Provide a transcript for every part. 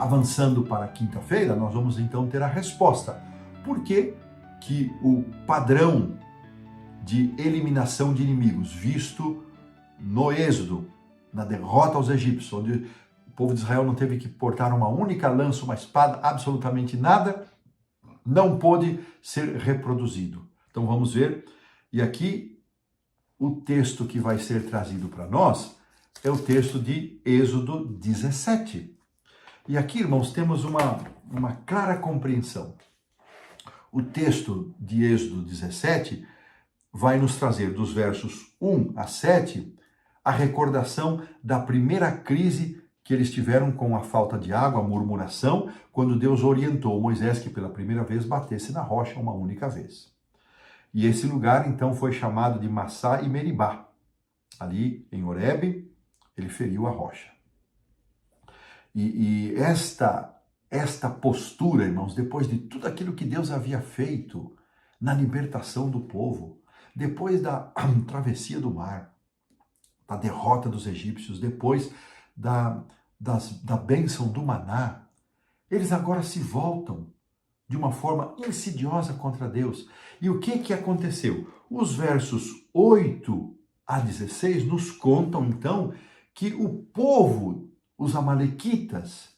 avançando para a quinta-feira, nós vamos então ter a resposta. Por que que o padrão de eliminação de inimigos visto no Êxodo, na derrota aos egípcios, onde o povo de Israel não teve que portar uma única lança, uma espada, absolutamente nada, não pôde ser reproduzido. Então vamos ver, e aqui o texto que vai ser trazido para nós é o texto de Êxodo 17. E aqui, irmãos, temos uma clara compreensão. O texto de Êxodo 17 vai nos trazer dos versos 1 a 7 a recordação da primeira crise que eles tiveram com a falta de água, a murmuração, quando Deus orientou Moisés que pela primeira vez batesse na rocha uma única vez. E esse lugar então foi chamado de Massá e Meribá. Ali em Horebe, ele feriu a rocha. E esta postura, irmãos, depois de tudo aquilo que Deus havia feito na libertação do povo, depois da travessia do mar, da derrota dos egípcios, depois da bênção do maná, eles agora se voltam de uma forma insidiosa contra Deus. E o que aconteceu? Os versos 8 a 16 nos contam, então, que o povo, os amalequitas,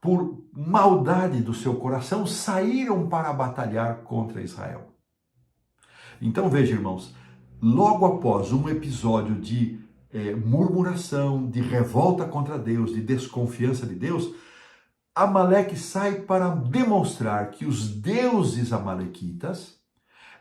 por maldade do seu coração, saíram para batalhar contra Israel. Então veja, irmãos, logo após um episódio de murmuração, de revolta contra Deus, de desconfiança de Deus, Amaleque sai para demonstrar que os deuses amalequitas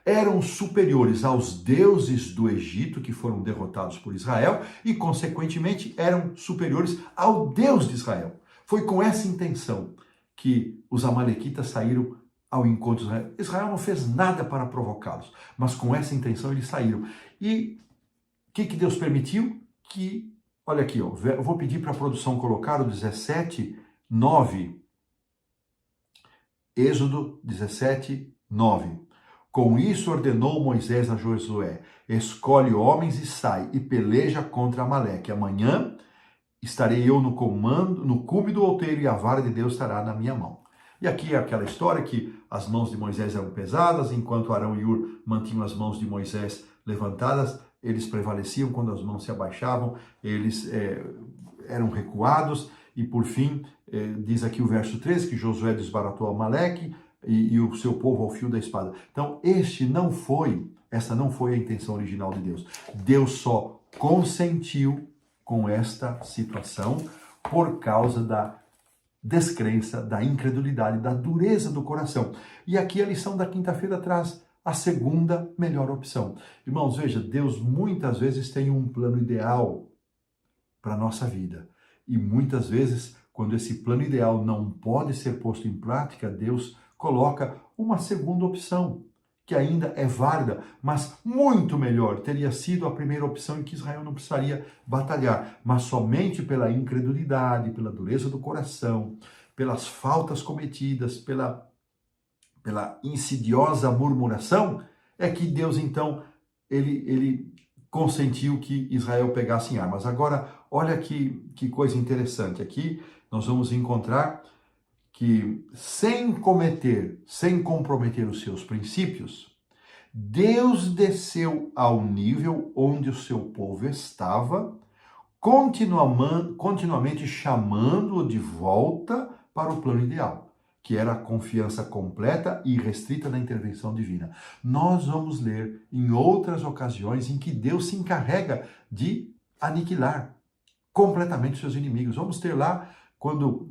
eram superiores aos deuses do Egito, que foram derrotados por Israel, e, consequentemente, eram superiores ao Deus de Israel. Foi com essa intenção que os amalequitas saíram ao encontro de Israel. Israel não fez nada para provocá-los, mas com essa intenção eles saíram. E o que Deus permitiu? Que, olha aqui, ó, eu vou pedir para a produção colocar o 17:9. Êxodo 17:9. Com isso ordenou Moisés a Josué: escolhe homens e sai, e peleja contra Amaleque. Amanhã estarei eu no comando, no cume do outeiro, e a vara de Deus estará na minha mão. E aqui é aquela história que as mãos de Moisés eram pesadas, enquanto Arão e Hur mantinham as mãos de Moisés levantadas, eles prevaleciam. Quando as mãos se abaixavam, eles eram recuados. E por fim, diz aqui o verso 13, que Josué desbaratou Amaleque e o seu povo ao fio da espada. Então, essa não foi a intenção original de Deus. Deus só consentiu com esta situação por causa da descrença, da incredulidade, da dureza do coração. E aqui a lição da quinta-feira traz a segunda melhor opção. Irmãos, veja, Deus muitas vezes tem um plano ideal para a nossa vida. E muitas vezes, quando esse plano ideal não pode ser posto em prática, Deus coloca uma segunda opção, que ainda é válida, mas muito melhor. Teria sido a primeira opção em que Israel não precisaria batalhar, mas somente pela incredulidade, pela dureza do coração, pelas faltas cometidas, pela insidiosa murmuração, é que Deus, então, ele consentiu que Israel pegasse em armas. Agora, olha que coisa interessante. Aqui nós vamos encontrar que, sem comprometer os seus princípios, Deus desceu ao nível onde o seu povo estava, continuamente chamando-o de volta para o plano ideal, que era a confiança completa e restrita na intervenção divina. Nós vamos ler em outras ocasiões em que Deus se encarrega de aniquilar completamente os seus inimigos. Vamos ter lá quando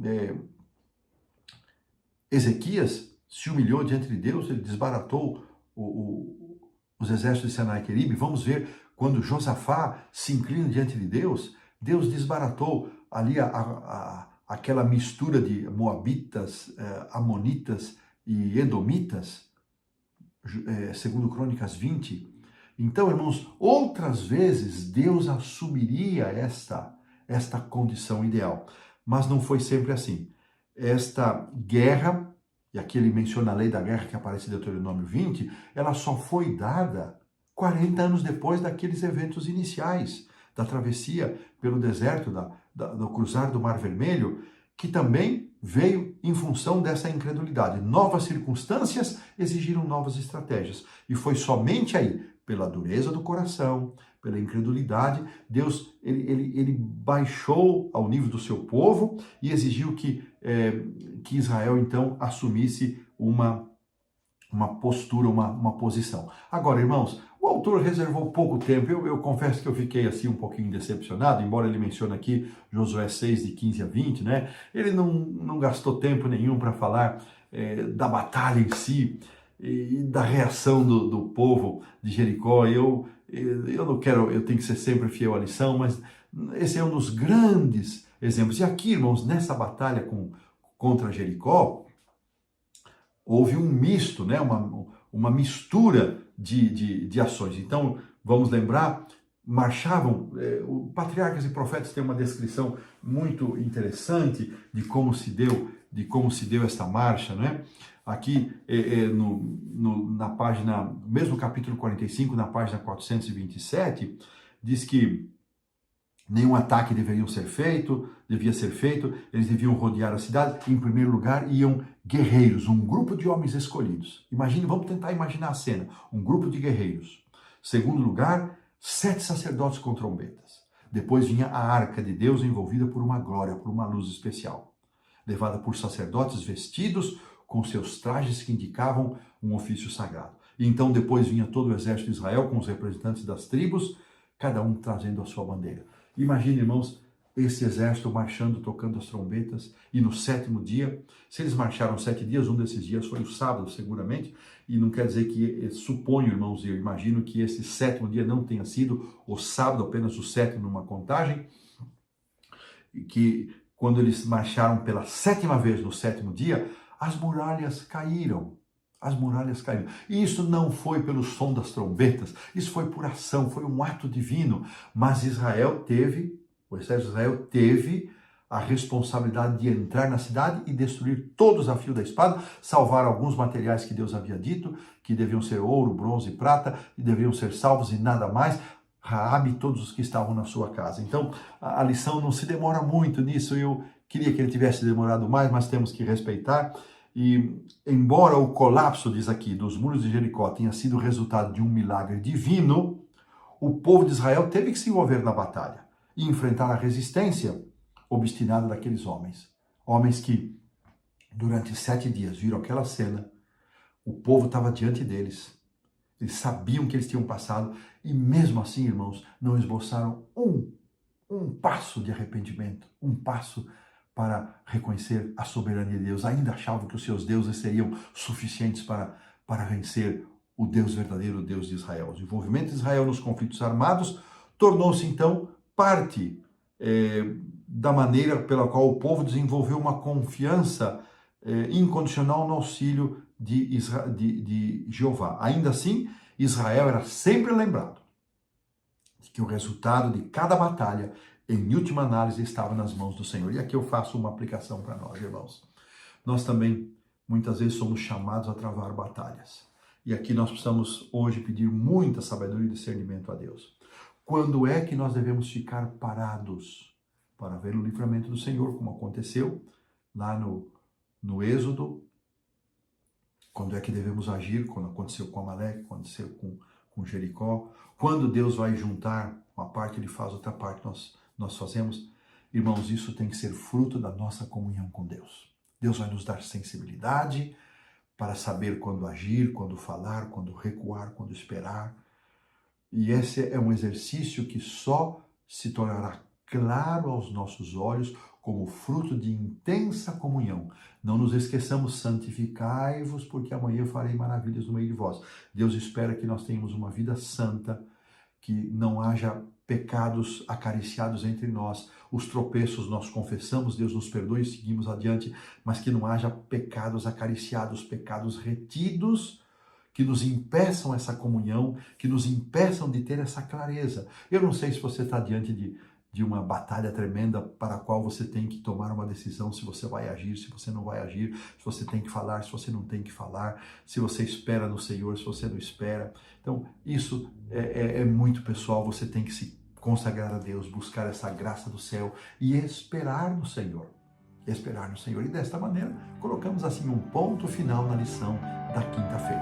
Ezequias se humilhou diante de Deus, ele desbaratou os exércitos de Senaqueribe. Vamos ver quando Josafá se inclina diante de Deus, Deus desbaratou ali aquela mistura de moabitas, amonitas e edomitas, segundo Crônicas 20. Então, irmãos, outras vezes Deus assumiria esta condição ideal, mas não foi sempre assim. Esta guerra, e aqui ele menciona a lei da guerra que aparece em Deuteronômio 20, ela só foi dada 40 anos depois daqueles eventos iniciais, da travessia pelo deserto, do cruzar do Mar Vermelho, que também veio em função dessa incredulidade. Novas circunstâncias exigiram novas estratégias. E foi somente aí, pela dureza do coração, pela incredulidade, Deus ele baixou ao nível do seu povo e exigiu que Israel, então, assumisse uma postura, uma posição. Agora, irmãos, o autor reservou pouco tempo. Eu confesso que eu fiquei assim um pouquinho decepcionado, embora ele mencione aqui Josué 6, de 15 a 20, né? Ele não gastou tempo nenhum para falar da batalha em si e da reação do povo de Jericó. Eu não quero, eu tenho que ser sempre fiel à lição, mas esse é um dos grandes exemplos. E aqui, irmãos, nessa batalha contra Jericó, houve um misto, né? uma mistura de ações. Então, vamos lembrar, marchavam, patriarcas e profetas têm uma descrição muito interessante de como se deu esta marcha, né? Aqui na página, mesmo capítulo 45, na página 427, diz que nenhum ataque devia ser feito, eles deviam rodear a cidade. Em primeiro lugar, iam guerreiros, um grupo de homens escolhidos. Vamos tentar imaginar a cena, um grupo de guerreiros. Segundo lugar, 7 sacerdotes com trombetas. Depois vinha a arca de Deus envolvida por uma glória, por uma luz especial, levada por sacerdotes vestidos com seus trajes que indicavam um ofício sagrado. E então depois vinha todo o exército de Israel com os representantes das tribos, cada um trazendo a sua bandeira. Imagine, irmãos, esse exército marchando, tocando as trombetas, e no 7º dia, se eles marcharam 7 dias, um desses dias foi o sábado, seguramente, e não quer dizer que, suponho, irmãos, eu imagino que esse 7º dia não tenha sido o sábado, apenas o 7º numa contagem, e que quando eles marcharam pela 7ª vez no 7º dia, as muralhas caíram. As muralhas caíram. E isso não foi pelo som das trombetas, isso foi por ação, foi um ato divino. Mas o exército de Israel teve a responsabilidade de entrar na cidade e destruir todos a fio da espada, salvar alguns materiais que Deus havia dito, que deviam ser ouro, bronze e prata, e deviam ser salvos e nada mais. Raabe e todos os que estavam na sua casa. Então, a lição não se demora muito nisso. Eu queria que ele tivesse demorado mais, mas temos que respeitar. E, embora o colapso, diz aqui, dos muros de Jericó tenha sido resultado de um milagre divino, o povo de Israel teve que se envolver na batalha e enfrentar a resistência obstinada daqueles homens. Homens que, durante 7 dias, viram aquela cena, o povo estava diante deles, eles sabiam que eles tinham passado, e mesmo assim, irmãos, não esboçaram um passo de arrependimento, um passo para reconhecer a soberania de Deus. Ainda achavam que os seus deuses seriam suficientes para vencer o Deus verdadeiro, o Deus de Israel. O envolvimento de Israel nos conflitos armados tornou-se, então, parte da maneira pela qual o povo desenvolveu uma confiança incondicional no auxílio de Jeová. Ainda assim, Israel era sempre lembrado de que o resultado de cada batalha, em última análise, estava nas mãos do Senhor. E aqui eu faço uma aplicação para nós, irmãos. Nós também, muitas vezes, somos chamados a travar batalhas. E aqui nós precisamos, hoje, pedir muita sabedoria e discernimento a Deus. Quando é que nós devemos ficar parados para ver o livramento do Senhor, como aconteceu lá no Êxodo? Quando é que devemos agir? Quando aconteceu com Amaleque, quando aconteceu com Jericó? Quando Deus vai juntar uma parte, Ele faz outra parte, nós fazemos. Irmãos, isso tem que ser fruto da nossa comunhão com Deus. Deus vai nos dar sensibilidade para saber quando agir, quando falar, quando recuar, quando esperar. E esse é um exercício que só se tornará claro aos nossos olhos como fruto de intensa comunhão. Não nos esqueçamos, santificai-vos, porque amanhã eu farei maravilhas no meio de vós. Deus espera que nós tenhamos uma vida santa, que não haja pecados acariciados entre nós. Os tropeços nós confessamos, Deus nos perdoe e seguimos adiante, mas que não haja pecados acariciados, pecados retidos, que nos impeçam essa comunhão, que nos impeçam de ter essa clareza. Eu não sei se você está diante de uma batalha tremenda para a qual você tem que tomar uma decisão, se você vai agir, se você não vai agir, se você tem que falar, se você não tem que falar, se você espera no Senhor, se você não espera. Então, isso é muito pessoal, você tem que se consagrar a Deus, buscar essa graça do céu e esperar no Senhor. esperar no Senhor. E desta maneira, colocamos assim um ponto final na lição da quinta-feira.